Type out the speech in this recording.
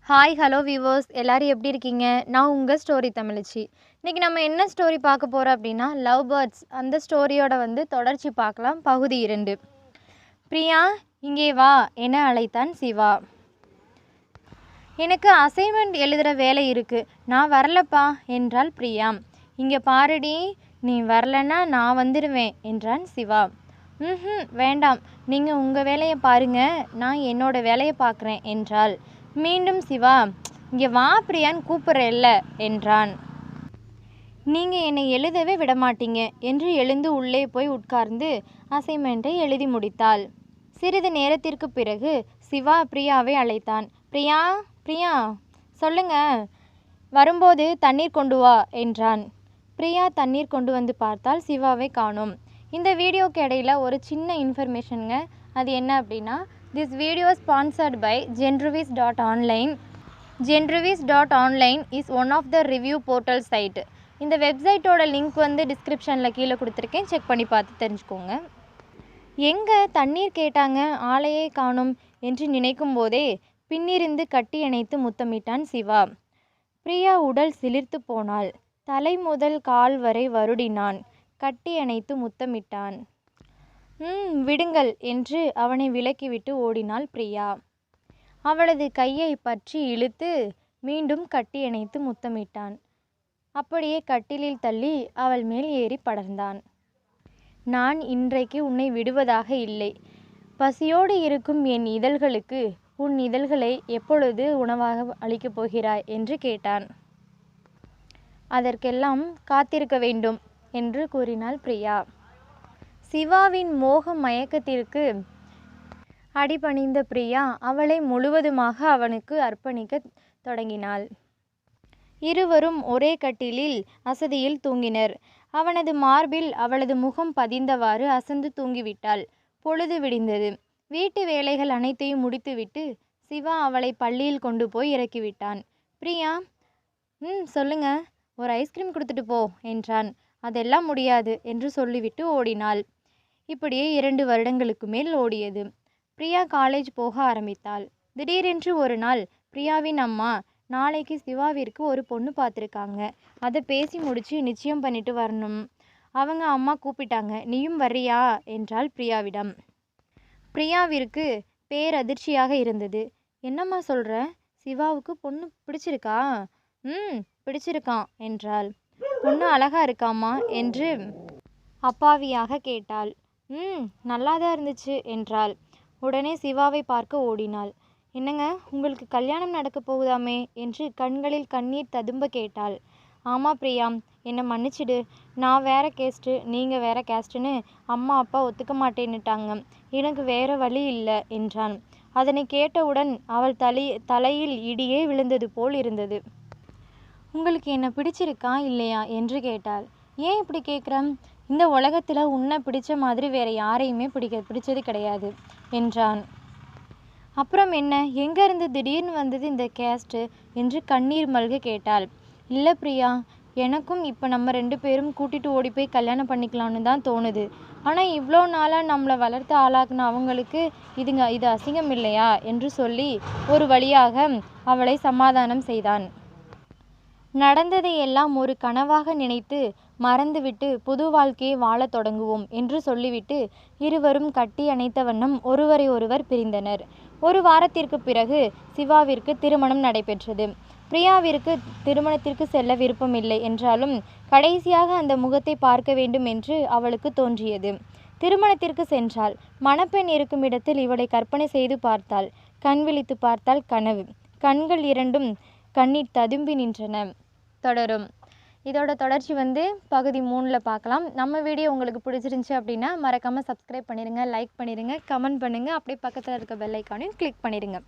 Hi hello viewers எல்லாரும் எப்படி இருக்கீங்க? நான் உங்கள் ஸ்டோரி தமிழச்சி. இன்றைக்கி நம்ம என்ன ஸ்டோரி பார்க்க போகிறோம் அப்படின்னா லவ் பேர்ட்ஸ் அந்த ஸ்டோரியோட தொடர்ச்சி பார்க்கலாம். பகுதி 2. பிரியா இங்கே வா என அழைத்தான் சிவா. எனக்கு அசைன்மெண்ட் எழுதுகிற வேலை இருக்குது, நான் வரலப்பா என்றாள் பிரியா. இங்கே பாருடி, நீ வரலன்னா நான் வந்துடுவேன் என்றான் சிவா. வேண்டாம், நீங்கள் உங்கள் வேலையை பாருங்கள், நான் என்னோட வேலையை பார்க்குறேன் என்றாள். மீண்டும் சிவா, இங்கே வா பிரியான்னு கூப்பிட்றேல்ல என்றான். நீங்கள் என்னை எழுதவே விடமாட்டீங்க என்று எழுந்து உள்ளே போய் உட்கார்ந்து அசைன்மெண்ட்டை எழுதி முடித்தாள். சிறிது நேரத்திற்கு பிறகு சிவா பிரியாவை அழைத்தான். பிரியா பிரியா சொல்லுங்க, வரும்போது தண்ணீர் கொண்டு வா என்றான். பிரியா தண்ணீர் கொண்டு வந்து பார்த்தால் சிவாவை காணோம். இந்த வீடியோக்கு இடையில் ஒரு சின்ன இன்ஃபர்மேஷனுங்க. அது என்ன அப்படின்னா, this video sponsored by genruvis.online. genruvis.online is one of the review portal site. இந்த வெப்சைட்டோட லிங்க் டிஸ்கிரிப்ஷனில் கீழே கொடுத்துருக்கேன், செக் பண்ணி பார்த்து தெரிஞ்சுக்கோங்க. எங்கே தண்ணீர் கேட்டாங்க, ஆளையே காணோம் என்று நினைக்கும் போதே பின்னிருந்து கட்டி அணைத்து முத்தமிட்டான் சிவா. பிரியா உடல் சிலிர்த்து போனாள். தலை முதல் கால் வரை வருடினான். கட்டி அணைத்து முத்தமிட்டான். விடுங்கள் என்று அவனை விலக்கிவிட்டு ஓடினாள் பிரியா. அவளது கையை பற்றி இழுத்து மீண்டும் கட்டி அணைத்து முத்தமிட்டான். அப்படியே கட்டிலில் தள்ளி அவள் மேல் ஏறி படர்ந்தான். நான் இன்றைக்கு உன்னை விடுவதாக இல்லை. பசியோடு இருக்கும் என் இதழ்களுக்கு உன் இதழ்களை எப்பொழுது உணவாக அளிக்கப் போகிறாய் என்று கேட்டான். அதற்கெல்லாம் காத்திருக்க வேண்டும் என்று கூறினாள் பிரியா. சிவாவின் மோக மயக்கத்திற்கு அடிபணிந்த பிரியா அவளை முழுவதுமாக அவனுக்கு அர்ப்பணிக்க தொடங்கினாள். இருவரும் ஒரே கட்டிலில் அசதியில் தூங்கினர். அவனது மார்பில் அவளது முகம் பதிந்தவாறு அசந்து தூங்கிவிட்டாள். பொழுது விடிந்தது. வீட்டு வேலைகள் அனைத்தையும் முடித்துவிட்டு சிவா அவளை பள்ளியில் கொண்டு போய் இறக்கிவிட்டான். பிரியா, சொல்லுங்க, ஒரு ஐஸ்கிரீம் கொடுத்துட்டு போ என்றான். அதெல்லாம் முடியாது என்று சொல்லிவிட்டு ஓடினாள். இப்படியே 2 வருடங்களுக்கு மேல் ஓடியது. பிரியா காலேஜ் போக ஆரம்பித்தாள். திடீரென்று ஒரு நாள் பிரியாவின் அம்மா, நாளைக்கு சிவாவிற்கு ஒரு பொண்ணு பார்த்துருக்காங்க, அதை பேசி முடிச்சு நிச்சயம் பண்ணிட்டு வரணும், அவங்க அம்மா கூப்பிட்டாங்க, நீயும் வர்றியா என்றாள் பிரியாவிடம். பிரியாவிற்கு பேரதிர்ச்சியாக இருந்தது. என்னம்மா சொல்கிற, சிவாவுக்கு பொண்ணு பிடிச்சிருக்கா? பிடிச்சிருக்கான் என்றாள். பொண்ணு அழகா இருக்காமா என்று அப்பாவியாக கேட்டாள். நல்லாதான் இருந்துச்சு என்றாள். உடனே சிவாவை பார்க்க ஓடினாள். என்னங்க, உங்களுக்கு கல்யாணம் நடக்க போகுதாமே என்று கண்களில் கண்ணீர் ததும்ப கேட்டாள். ஆமாம் பிரியா, என்னை மன்னிச்சிடு, நான் வேற கேஸ்ட்டு, நீங்கள் வேற கேஸ்ட்டுன்னு அம்மா அப்பா ஒத்துக்க மாட்டேன்னுட்டாங்க, எனக்கு வேற வழி இல்லை என்றான். அதனை கேட்டவுடன் அவள் தலையில் இடியே விழுந்தது போல் இருந்தது. உங்களுக்கு என்ன பிடிச்சிருக்கா இல்லையா என்று கேட்டாள். ஏன் இப்படி கேட்குறேன், இந்த உலகத்தில் உன்னை பிடிச்ச மாதிரி வேறு யாரையுமே பிடிச்சது கிடையாது என்றான். அப்புறம் என்ன, எங்கேருந்து திடீர்னு வந்தது இந்த கேஸ்ட்டு என்று கண்ணீர் மல்க கேட்டாள். இல்லை பிரியா, எனக்கும் இப்போ நம்ம 2 பேரும் கூட்டிகிட்டு ஓடி போய் கல்யாணம் பண்ணிக்கலான்னு தான் தோணுது. ஆனால் இவ்வளோ நாளாக நம்மளை வளர்த்து ஆளாக்குன அவங்களுக்கு இது அசிங்கம் இல்லையா என்று சொல்லி ஒரு வழியாக அவளை சமாதானம் செய்தான். நடந்ததையெல்லாம் ஒரு கனவாக நினைத்து மறந்துவிட்டு புது வாழ்க்கையை வாழத் தொடங்குவோம் என்று சொல்லிவிட்டு இருவரும் கட்டி அணைத்த வண்ணம் ஒருவரை ஒருவர் பிரிந்தனர். 1 வாரத்திற்கு பிறகு சிவாவிற்கு திருமணம் நடைபெற்றது. பிரியாவிற்கு திருமணத்திற்கு செல்ல விருப்பமில்லை என்றாலும் கடைசியாக அந்த முகத்தை பார்க்க வேண்டும் என்று அவளுக்கு தோன்றியது. திருமணத்திற்கு சென்றாள். மணப்பெண் இருக்கும் இடத்தில் இவளை கற்பனை செய்து பார்த்தாள். கண் விழித்து பார்த்தால் கனவு. கண்கள் 2ம் கண்ணீர் ததும்பி நின்றன. தொடரும். இதோட தொடர்ச்சி பகுதி 3ல் பார்க்கலாம். நம்ம வீடியோ உங்களுக்கு பிடிச்சிருந்துச்சி அப்படின்னா மறக்காமல் சப்ஸ்கிரைப் பண்ணிடுங்க, லைக் பண்ணிடுங்க, கமெண்ட் பண்ணுங்கள், அப்படியே பக்கத்தில் இருக்க பெல் ஐக்கானையும் கிளிக் பண்ணிடுங்க.